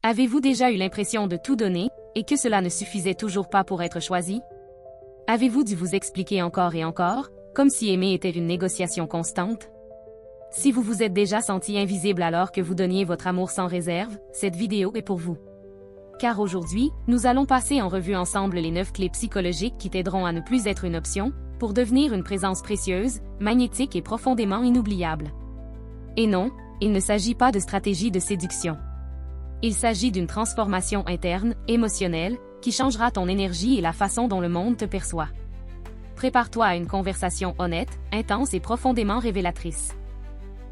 Avez-vous déjà eu l'impression de tout donner, et que cela ne suffisait toujours pas pour être choisi? Avez-vous dû vous expliquer encore et encore, comme si aimer était une négociation constante? Si vous vous êtes déjà senti invisible alors que vous donniez votre amour sans réserve, cette vidéo est pour vous. Car aujourd'hui, nous allons passer en revue ensemble les 9 clés psychologiques qui t'aideront à ne plus être une option, pour devenir une présence précieuse, magnétique et profondément inoubliable. Et non, il ne s'agit pas de stratégie de séduction. Il s'agit d'une transformation interne, émotionnelle, qui changera ton énergie et la façon dont le monde te perçoit. Prépare-toi à une conversation honnête, intense et profondément révélatrice.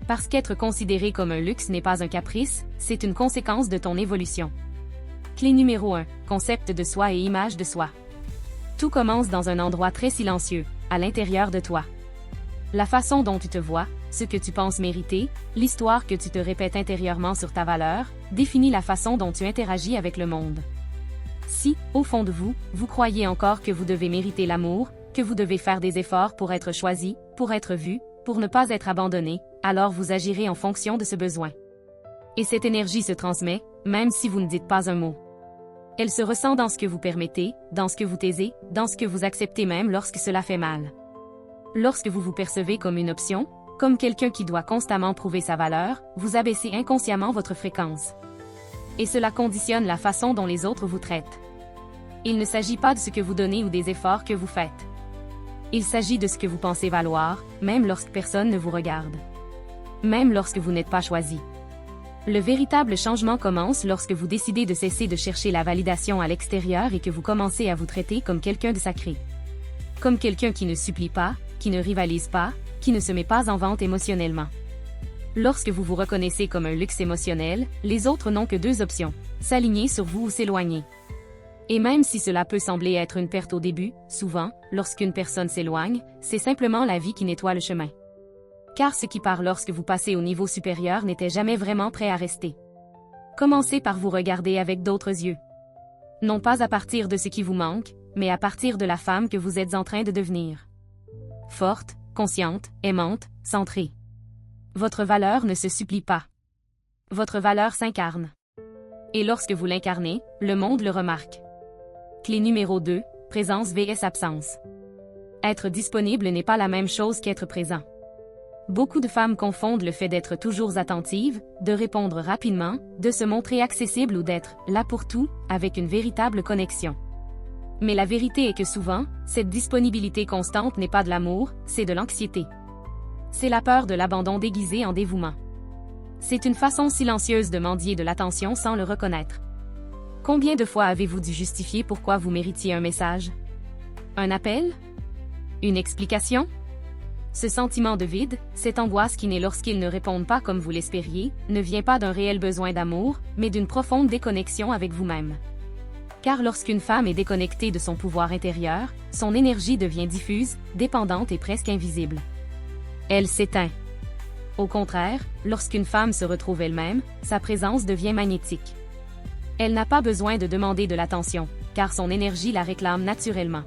Parce qu'être considéré comme un luxe n'est pas un caprice, c'est une conséquence de ton évolution. Clé numéro 1, concept de soi et image de soi. Tout commence dans un endroit très silencieux, à l'intérieur de toi. La façon dont tu te vois, ce que tu penses mériter, l'histoire que tu te répètes intérieurement sur ta valeur, définit la façon dont tu interagis avec le monde. Si, au fond de vous, vous croyez encore que vous devez mériter l'amour, que vous devez faire des efforts pour être choisi, pour être vu, pour ne pas être abandonné, alors vous agirez en fonction de ce besoin. Et cette énergie se transmet, même si vous ne dites pas un mot. Elle se ressent dans ce que vous permettez, dans ce que vous taisez, dans ce que vous acceptez même lorsque cela fait mal. Lorsque vous vous percevez comme une option, comme quelqu'un qui doit constamment prouver sa valeur, vous abaissez inconsciemment votre fréquence. Et cela conditionne la façon dont les autres vous traitent. Il ne s'agit pas de ce que vous donnez ou des efforts que vous faites. Il s'agit de ce que vous pensez valoir, même lorsque personne ne vous regarde. Même lorsque vous n'êtes pas choisi. Le véritable changement commence lorsque vous décidez de cesser de chercher la validation à l'extérieur et que vous commencez à vous traiter comme quelqu'un de sacré. Comme quelqu'un qui ne supplie pas, qui ne rivalise pas, qui ne se met pas en vente émotionnellement. Lorsque vous vous reconnaissez comme un luxe émotionnel, les autres n'ont que 2 options, s'aligner sur vous ou s'éloigner. Et même si cela peut sembler être une perte au début, souvent, lorsqu'une personne s'éloigne, c'est simplement la vie qui nettoie le chemin. Car ce qui part lorsque vous passez au niveau supérieur n'était jamais vraiment prêt à rester. Commencez par vous regarder avec d'autres yeux. Non pas à partir de ce qui vous manque, mais à partir de la femme que vous êtes en train de devenir. Forte, consciente, aimante, centrée. Votre valeur ne se supplie pas. Votre valeur s'incarne. Et lorsque vous l'incarnez, le monde le remarque. Clé numéro 2, présence vs absence. Être disponible n'est pas la même chose qu'être présent. Beaucoup de femmes confondent le fait d'être toujours attentive, de répondre rapidement, de se montrer accessible ou d'être là pour tout, avec une véritable connexion. Mais la vérité est que souvent, cette disponibilité constante n'est pas de l'amour, c'est de l'anxiété. C'est la peur de l'abandon déguisé en dévouement. C'est une façon silencieuse de mendier de l'attention sans le reconnaître. Combien de fois avez-vous dû justifier pourquoi vous méritiez un message? Un appel? Une explication? Ce sentiment de vide, cette angoisse qui naît lorsqu'ils ne répondent pas comme vous l'espériez, ne vient pas d'un réel besoin d'amour, mais d'une profonde déconnexion avec vous-même. Car lorsqu'une femme est déconnectée de son pouvoir intérieur, son énergie devient diffuse, dépendante et presque invisible. Elle s'éteint. Au contraire, lorsqu'une femme se retrouve elle-même, sa présence devient magnétique. Elle n'a pas besoin de demander de l'attention, car son énergie la réclame naturellement.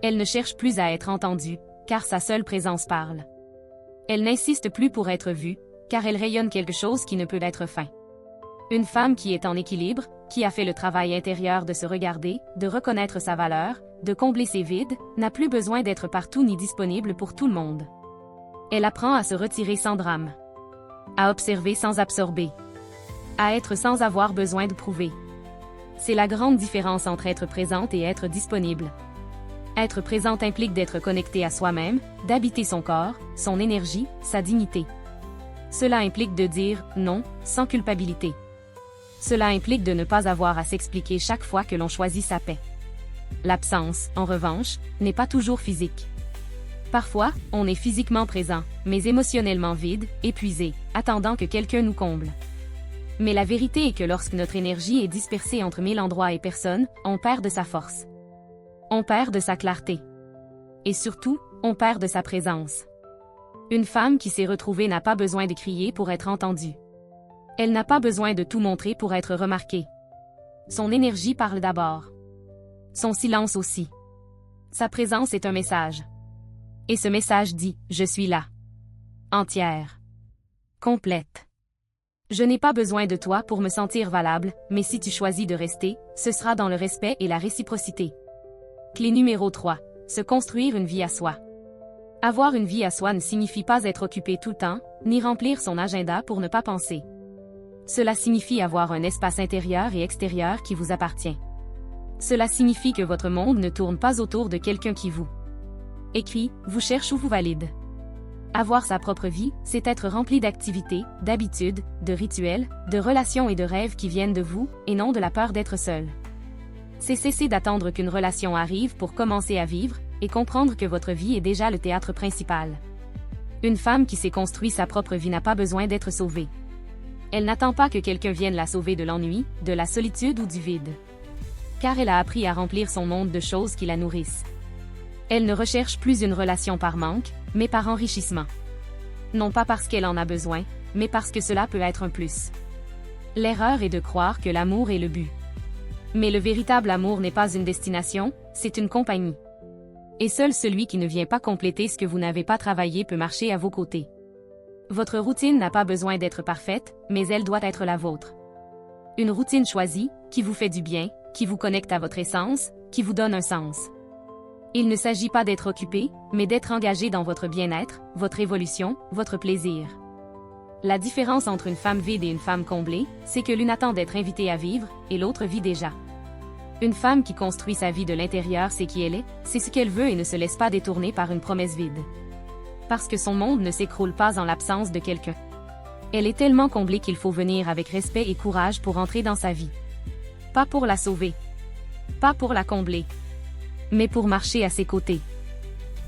Elle ne cherche plus à être entendue, car sa seule présence parle. Elle n'insiste plus pour être vue, car elle rayonne quelque chose qui ne peut être feint. Une femme qui est en équilibre, qui a fait le travail intérieur de se regarder, de reconnaître sa valeur, de combler ses vides, n'a plus besoin d'être partout ni disponible pour tout le monde. Elle apprend à se retirer sans drame. À observer sans absorber. À être sans avoir besoin de prouver. C'est la grande différence entre être présente et être disponible. Être présente implique d'être connecté à soi-même, d'habiter son corps, son énergie, sa dignité. Cela implique de dire « non » sans culpabilité. Cela implique de ne pas avoir à s'expliquer chaque fois que l'on choisit sa paix. L'absence, en revanche, n'est pas toujours physique. Parfois, on est physiquement présent, mais émotionnellement vide, épuisé, attendant que quelqu'un nous comble. Mais la vérité est que lorsque notre énergie est dispersée entre 1000 endroits et personnes, on perd de sa force. On perd de sa clarté. Et surtout, on perd de sa présence. Une femme qui s'est retrouvée n'a pas besoin de crier pour être entendue. Elle n'a pas besoin de tout montrer pour être remarquée. Son énergie parle d'abord. Son silence aussi. Sa présence est un message. Et ce message dit « Je suis là ». Entière. Complète. Je n'ai pas besoin de toi pour me sentir valable, mais si tu choisis de rester, ce sera dans le respect et la réciprocité. Clé numéro 3. Se construire une vie à soi. Avoir une vie à soi ne signifie pas être occupé tout le temps, ni remplir son agenda pour ne pas penser. Cela signifie avoir un espace intérieur et extérieur qui vous appartient. Cela signifie que votre monde ne tourne pas autour de quelqu'un qui vous écrit, vous cherche ou vous valide. Avoir sa propre vie, c'est être rempli d'activités, d'habitudes, de rituels, de relations et de rêves qui viennent de vous, et non de la peur d'être seul. C'est cesser d'attendre qu'une relation arrive pour commencer à vivre, et comprendre que votre vie est déjà le théâtre principal. Une femme qui s'est construit sa propre vie n'a pas besoin d'être sauvée. Elle n'attend pas que quelqu'un vienne la sauver de l'ennui, de la solitude ou du vide. Car elle a appris à remplir son monde de choses qui la nourrissent. Elle ne recherche plus une relation par manque, mais par enrichissement. Non pas parce qu'elle en a besoin, mais parce que cela peut être un plus. L'erreur est de croire que l'amour est le but. Mais le véritable amour n'est pas une destination, c'est une compagnie. Et seul celui qui ne vient pas compléter ce que vous n'avez pas travaillé peut marcher à vos côtés. Votre routine n'a pas besoin d'être parfaite, mais elle doit être la vôtre. Une routine choisie, qui vous fait du bien, qui vous connecte à votre essence, qui vous donne un sens. Il ne s'agit pas d'être occupé, mais d'être engagé dans votre bien-être, votre évolution, votre plaisir. La différence entre une femme vide et une femme comblée, c'est que l'une attend d'être invitée à vivre, et l'autre vit déjà. Une femme qui construit sa vie de l'intérieur sait qui elle est, c'est ce qu'elle veut et ne se laisse pas détourner par une promesse vide. Parce que son monde ne s'écroule pas en l'absence de quelqu'un. Elle est tellement comblée qu'il faut venir avec respect et courage pour entrer dans sa vie. Pas pour la sauver. Pas pour la combler. Mais pour marcher à ses côtés.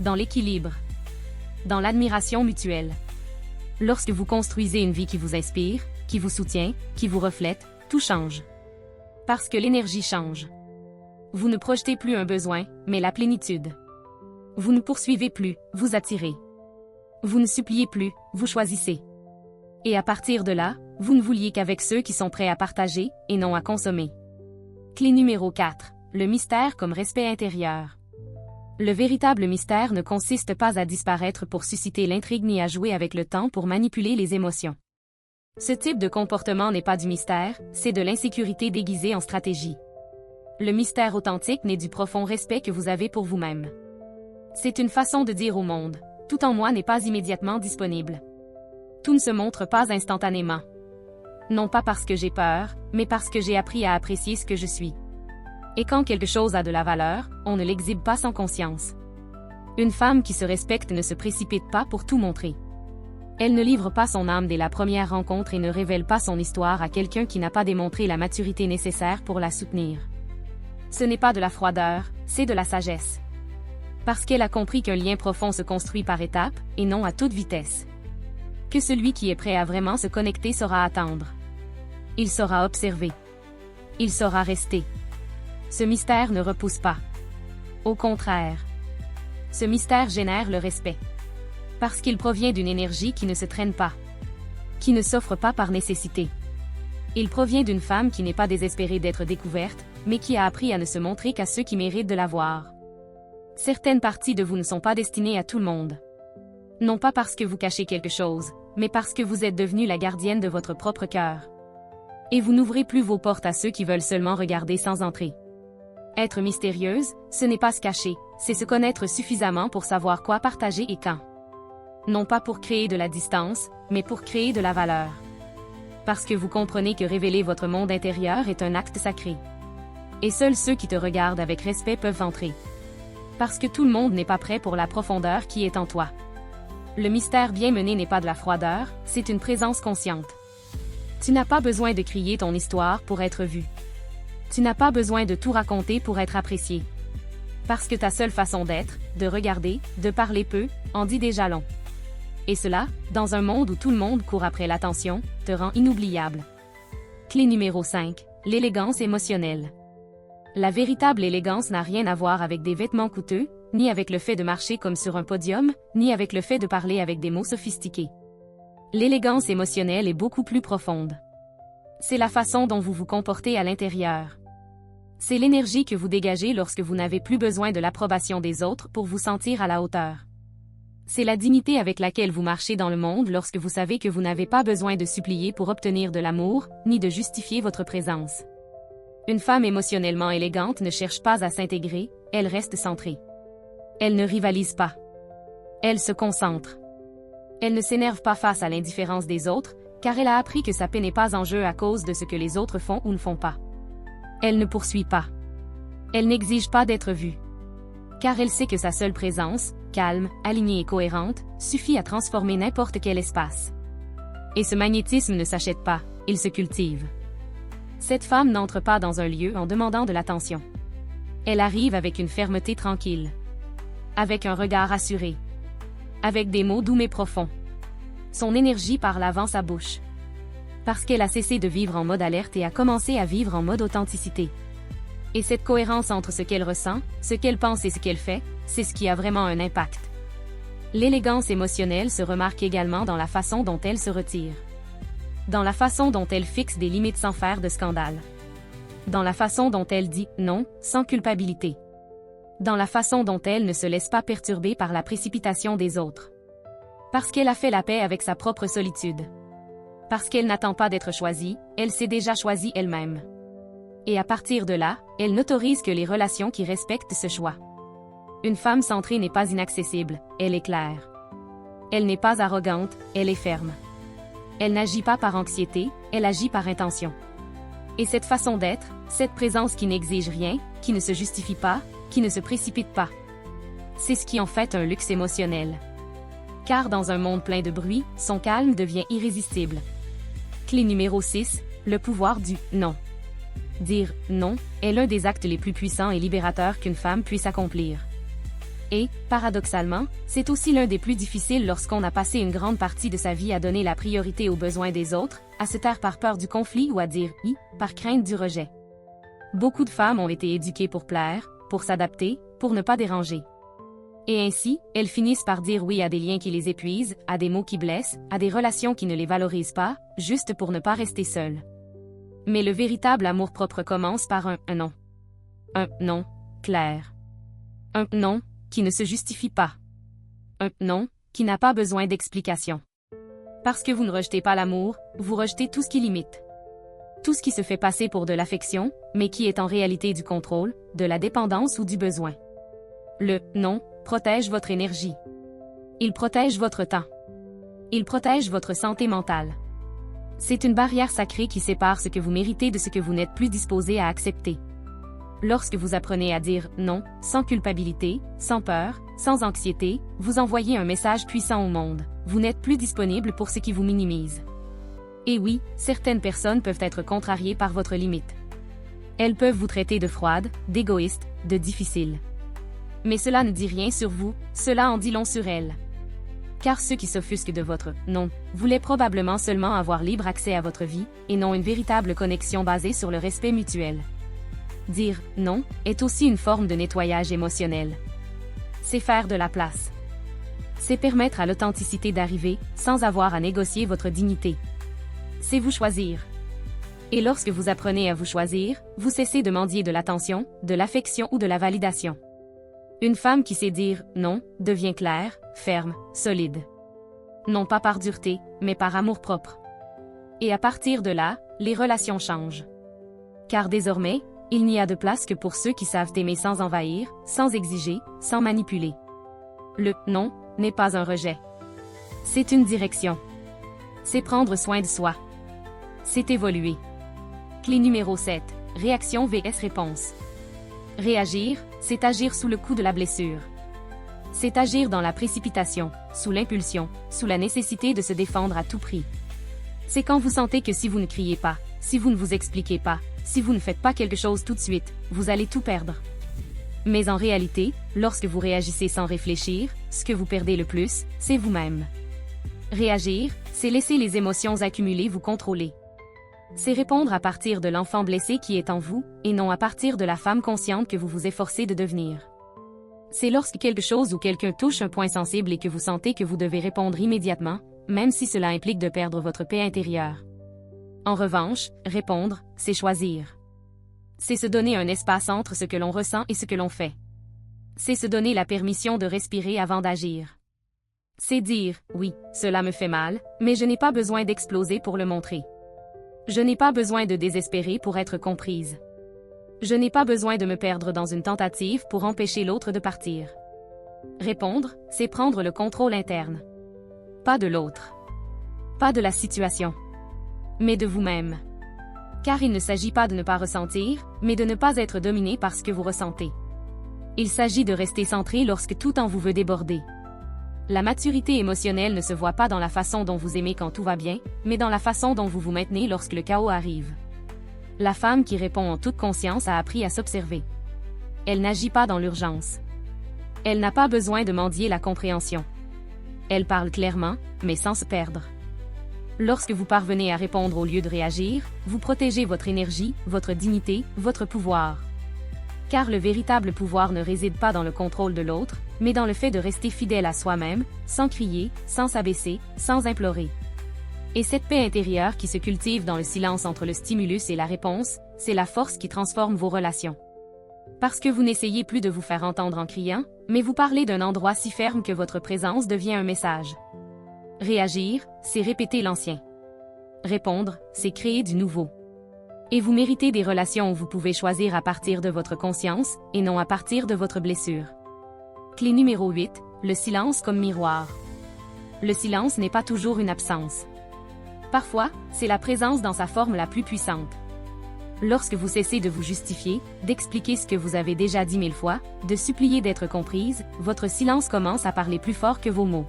Dans l'équilibre. Dans l'admiration mutuelle. Lorsque vous construisez une vie qui vous inspire, qui vous soutient, qui vous reflète, tout change. Parce que l'énergie change. Vous ne projetez plus un besoin, mais la plénitude. Vous ne poursuivez plus, vous attirez. Vous ne suppliez plus, vous choisissez. Et à partir de là, vous ne vouliez qu'avec ceux qui sont prêts à partager, et non à consommer. Clé numéro 4. Le mystère comme respect intérieur. Le véritable mystère ne consiste pas à disparaître pour susciter l'intrigue ni à jouer avec le temps pour manipuler les émotions. Ce type de comportement n'est pas du mystère, c'est de l'insécurité déguisée en stratégie. Le mystère authentique naît du profond respect que vous avez pour vous-même. C'est une façon de dire au monde, tout en moi n'est pas immédiatement disponible. Tout ne se montre pas instantanément. Non pas parce que j'ai peur, mais parce que j'ai appris à apprécier ce que je suis. Et quand quelque chose a de la valeur, on ne l'exhibe pas sans conscience. Une femme qui se respecte ne se précipite pas pour tout montrer. Elle ne livre pas son âme dès la première rencontre et ne révèle pas son histoire à quelqu'un qui n'a pas démontré la maturité nécessaire pour la soutenir. Ce n'est pas de la froideur, c'est de la sagesse. Parce qu'elle a compris qu'un lien profond se construit par étapes, et non à toute vitesse. Que celui qui est prêt à vraiment se connecter saura attendre. Il saura observer. Il saura rester. Ce mystère ne repousse pas. Au contraire. Ce mystère génère le respect. Parce qu'il provient d'une énergie qui ne se traîne pas. Qui ne s'offre pas par nécessité. Il provient d'une femme qui n'est pas désespérée d'être découverte, mais qui a appris à ne se montrer qu'à ceux qui méritent de la voir. Certaines parties de vous ne sont pas destinées à tout le monde. Non pas parce que vous cachez quelque chose, mais parce que vous êtes devenue la gardienne de votre propre cœur. Et vous n'ouvrez plus vos portes à ceux qui veulent seulement regarder sans entrer. Être mystérieuse, ce n'est pas se cacher, c'est se connaître suffisamment pour savoir quoi partager et quand. Non pas pour créer de la distance, mais pour créer de la valeur. Parce que vous comprenez que révéler votre monde intérieur est un acte sacré. Et seuls ceux qui te regardent avec respect peuvent entrer. Parce que tout le monde n'est pas prêt pour la profondeur qui est en toi. Le mystère bien mené n'est pas de la froideur, c'est une présence consciente. Tu n'as pas besoin de crier ton histoire pour être vu. Tu n'as pas besoin de tout raconter pour être apprécié. Parce que ta seule façon d'être, de regarder, de parler peu, en dit déjà long. Et cela, dans un monde où tout le monde court après l'attention, te rend inoubliable. Clé numéro 5. L'élégance émotionnelle. La véritable élégance n'a rien à voir avec des vêtements coûteux, ni avec le fait de marcher comme sur un podium, ni avec le fait de parler avec des mots sophistiqués. L'élégance émotionnelle est beaucoup plus profonde. C'est la façon dont vous vous comportez à l'intérieur. C'est l'énergie que vous dégagez lorsque vous n'avez plus besoin de l'approbation des autres pour vous sentir à la hauteur. C'est la dignité avec laquelle vous marchez dans le monde lorsque vous savez que vous n'avez pas besoin de supplier pour obtenir de l'amour, ni de justifier votre présence. Une femme émotionnellement élégante ne cherche pas à s'intégrer, elle reste centrée. Elle ne rivalise pas. Elle se concentre. Elle ne s'énerve pas face à l'indifférence des autres, car elle a appris que sa paix n'est pas en jeu à cause de ce que les autres font ou ne font pas. Elle ne poursuit pas. Elle n'exige pas d'être vue. Car elle sait que sa seule présence, calme, alignée et cohérente, suffit à transformer n'importe quel espace. Et ce magnétisme ne s'achète pas, il se cultive. Cette femme n'entre pas dans un lieu en demandant de l'attention. Elle arrive avec une fermeté tranquille. Avec un regard assuré. Avec des mots doux mais profonds. Son énergie parle avant sa bouche. Parce qu'elle a cessé de vivre en mode alerte et a commencé à vivre en mode authenticité. Et cette cohérence entre ce qu'elle ressent, ce qu'elle pense et ce qu'elle fait, c'est ce qui a vraiment un impact. L'élégance émotionnelle se remarque également dans la façon dont elle se retire. Dans la façon dont elle fixe des limites sans faire de scandale. Dans la façon dont elle dit « non » sans culpabilité. Dans la façon dont elle ne se laisse pas perturber par la précipitation des autres. Parce qu'elle a fait la paix avec sa propre solitude. Parce qu'elle n'attend pas d'être choisie, elle s'est déjà choisie elle-même. Et à partir de là, elle n'autorise que les relations qui respectent ce choix. Une femme centrée n'est pas inaccessible, elle est claire. Elle n'est pas arrogante, elle est ferme. Elle n'agit pas par anxiété, elle agit par intention. Et cette façon d'être, cette présence qui n'exige rien, qui ne se justifie pas, qui ne se précipite pas. C'est ce qui en fait un luxe émotionnel. Car dans un monde plein de bruit, son calme devient irrésistible. Clé numéro 6, le pouvoir du « non ». Dire « non » est l'un des actes les plus puissants et libérateurs qu'une femme puisse accomplir. Et, paradoxalement, c'est aussi l'un des plus difficiles lorsqu'on a passé une grande partie de sa vie à donner la priorité aux besoins des autres, à se taire par peur du conflit ou à dire « oui » par crainte du rejet. Beaucoup de femmes ont été éduquées pour plaire, pour s'adapter, pour ne pas déranger. Et ainsi, elles finissent par dire oui à des liens qui les épuisent, à des mots qui blessent, à des relations qui ne les valorisent pas, juste pour ne pas rester seules. Mais le véritable amour-propre commence par un non. Un non clair. Un non qui ne se justifie pas. Un non qui n'a pas besoin d'explication. Parce que vous ne rejetez pas l'amour, vous rejetez tout ce qui limite. Tout ce qui se fait passer pour de l'affection, mais qui est en réalité du contrôle, de la dépendance ou du besoin. Le non protège votre énergie. Il protège votre temps. Il protège votre santé mentale. C'est une barrière sacrée qui sépare ce que vous méritez de ce que vous n'êtes plus disposé à accepter. Lorsque vous apprenez à dire non, sans culpabilité, sans peur, sans anxiété, vous envoyez un message puissant au monde. Vous n'êtes plus disponible pour ce qui vous minimise. Et oui, certaines personnes peuvent être contrariées par votre limite. Elles peuvent vous traiter de froide, d'égoïste, de difficile. Mais cela ne dit rien sur vous, cela en dit long sur elles. Car ceux qui s'offusquent de votre « non » voulaient probablement seulement avoir libre accès à votre vie, et non une véritable connexion basée sur le respect mutuel. Dire « non » est aussi une forme de nettoyage émotionnel. C'est faire de la place. C'est permettre à l'authenticité d'arriver, sans avoir à négocier votre dignité. C'est vous choisir. Et lorsque vous apprenez à vous choisir, vous cessez de mendier de l'attention, de l'affection ou de la validation. Une femme qui sait dire « non » devient claire, ferme, solide. Non pas par dureté, mais par amour-propre. Et à partir de là, les relations changent. Car désormais, il n'y a de place que pour ceux qui savent aimer sans envahir, sans exiger, sans manipuler. Le « non » n'est pas un rejet. C'est une direction. C'est prendre soin de soi. C'est évoluer. Clé numéro 7. Réaction vs réponse. Réagir, c'est agir sous le coup de la blessure. C'est agir dans la précipitation, sous l'impulsion, sous la nécessité de se défendre à tout prix. C'est quand vous sentez que si vous ne criez pas, si vous ne vous expliquez pas, si vous ne faites pas quelque chose tout de suite, vous allez tout perdre. Mais en réalité, lorsque vous réagissez sans réfléchir, ce que vous perdez le plus, c'est vous-même. Réagir, c'est laisser les émotions accumulées vous contrôler. C'est répondre à partir de l'enfant blessé qui est en vous, et non à partir de la femme consciente que vous vous efforcez de devenir. C'est lorsque quelque chose ou quelqu'un touche un point sensible et que vous sentez que vous devez répondre immédiatement, même si cela implique de perdre votre paix intérieure. En revanche, répondre, c'est choisir. C'est se donner un espace entre ce que l'on ressent et ce que l'on fait. C'est se donner la permission de respirer avant d'agir. C'est dire, oui, cela me fait mal, mais je n'ai pas besoin d'exploser pour le montrer. Je n'ai pas besoin de désespérer pour être comprise. Je n'ai pas besoin de me perdre dans une tentative pour empêcher l'autre de partir. Répondre, c'est prendre le contrôle interne. Pas de l'autre. Pas de la situation. Mais de vous-même. Car il ne s'agit pas de ne pas ressentir, mais de ne pas être dominé par ce que vous ressentez. Il s'agit de rester centré lorsque tout en vous veut déborder. La maturité émotionnelle ne se voit pas dans la façon dont vous aimez quand tout va bien, mais dans la façon dont vous vous maintenez lorsque le chaos arrive. La femme qui répond en toute conscience a appris à s'observer. Elle n'agit pas dans l'urgence. Elle n'a pas besoin de mendier la compréhension. Elle parle clairement, mais sans se perdre. Lorsque vous parvenez à répondre au lieu de réagir, vous protégez votre énergie, votre dignité, votre pouvoir. Car le véritable pouvoir ne réside pas dans le contrôle de l'autre, mais dans le fait de rester fidèle à soi-même, sans crier, sans s'abaisser, sans implorer. Et cette paix intérieure qui se cultive dans le silence entre le stimulus et la réponse, c'est la force qui transforme vos relations. Parce que vous n'essayez plus de vous faire entendre en criant, mais vous parlez d'un endroit si ferme que votre présence devient un message. Réagir, c'est répéter l'ancien. Répondre, c'est créer du nouveau. Et vous méritez des relations où vous pouvez choisir à partir de votre conscience, et non à partir de votre blessure. Clé numéro 8, le silence comme miroir. Le silence n'est pas toujours une absence. Parfois, c'est la présence dans sa forme la plus puissante. Lorsque vous cessez de vous justifier, d'expliquer ce que vous avez déjà dit 1000 fois, de supplier d'être comprise, votre silence commence à parler plus fort que vos mots.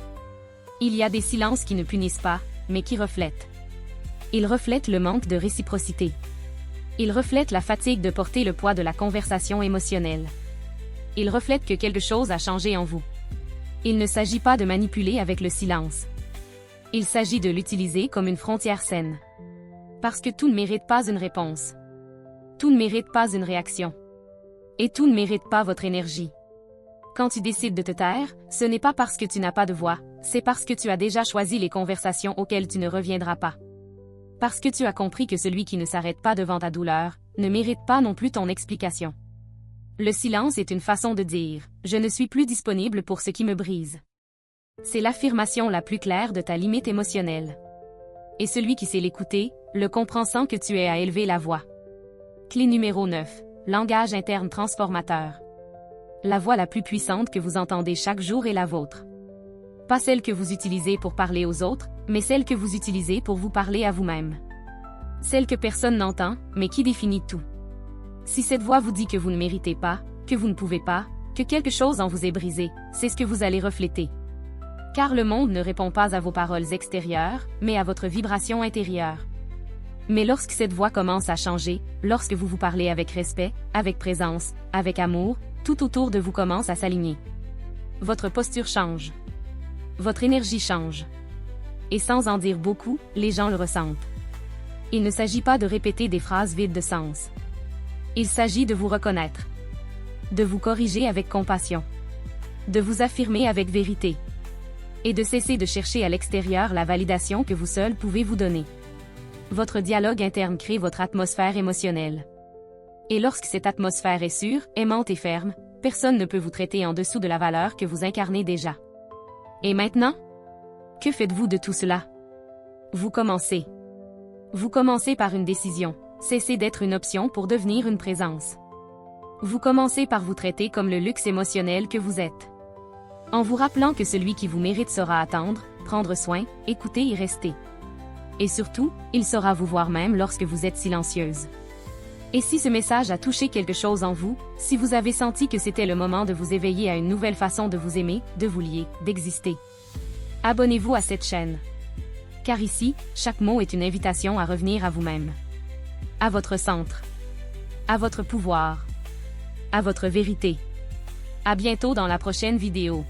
Il y a des silences qui ne punissent pas, mais qui reflètent. Ils reflètent le manque de réciprocité. Ils reflètent la fatigue de porter le poids de la conversation émotionnelle. Ils reflètent que quelque chose a changé en vous. Il ne s'agit pas de manipuler avec le silence. Il s'agit de l'utiliser comme une frontière saine. Parce que tout ne mérite pas une réponse. Tout ne mérite pas une réaction. Et tout ne mérite pas votre énergie. Quand tu décides de te taire, ce n'est pas parce que tu n'as pas de voix, c'est parce que tu as déjà choisi les conversations auxquelles tu ne reviendras pas. Parce que tu as compris que celui qui ne s'arrête pas devant ta douleur, ne mérite pas non plus ton explication. Le silence est une façon de dire « Je ne suis plus disponible pour ce qui me brise ». C'est l'affirmation la plus claire de ta limite émotionnelle. Et celui qui sait l'écouter, le comprend sans que tu aies à élever la voix. Clé numéro 9. Langage interne transformateur. La voix la plus puissante que vous entendez chaque jour est la vôtre. Pas celle que vous utilisez pour parler aux autres, mais celle que vous utilisez pour vous parler à vous-même. Celle que personne n'entend, mais qui définit tout. Si cette voix vous dit que vous ne méritez pas, que vous ne pouvez pas, que quelque chose en vous est brisé, c'est ce que vous allez refléter. Car le monde ne répond pas à vos paroles extérieures, mais à votre vibration intérieure. Mais lorsque cette voix commence à changer, lorsque vous vous parlez avec respect, avec présence, avec amour, tout autour de vous commence à s'aligner. Votre posture change. Votre énergie change. Et sans en dire beaucoup, les gens le ressentent. Il ne s'agit pas de répéter des phrases vides de sens. Il s'agit de vous reconnaître. De vous corriger avec compassion. De vous affirmer avec vérité. Et de cesser de chercher à l'extérieur la validation que vous seul pouvez vous donner. Votre dialogue interne crée votre atmosphère émotionnelle. Et lorsque cette atmosphère est sûre, aimante et ferme, personne ne peut vous traiter en dessous de la valeur que vous incarnez déjà. Et maintenant? Que faites-vous de tout cela? Vous commencez. Vous commencez par une décision. Cessez d'être une option pour devenir une présence. Vous commencez par vous traiter comme le luxe émotionnel que vous êtes. En vous rappelant que celui qui vous mérite saura attendre, prendre soin, écouter et rester. Et surtout, il saura vous voir même lorsque vous êtes silencieuse. Et si ce message a touché quelque chose en vous, si vous avez senti que c'était le moment de vous éveiller à une nouvelle façon de vous aimer, de vous lier, d'exister, abonnez-vous à cette chaîne. Car ici, chaque mot est une invitation à revenir à vous-même. À votre centre. À votre pouvoir. À votre vérité. À bientôt dans la prochaine vidéo.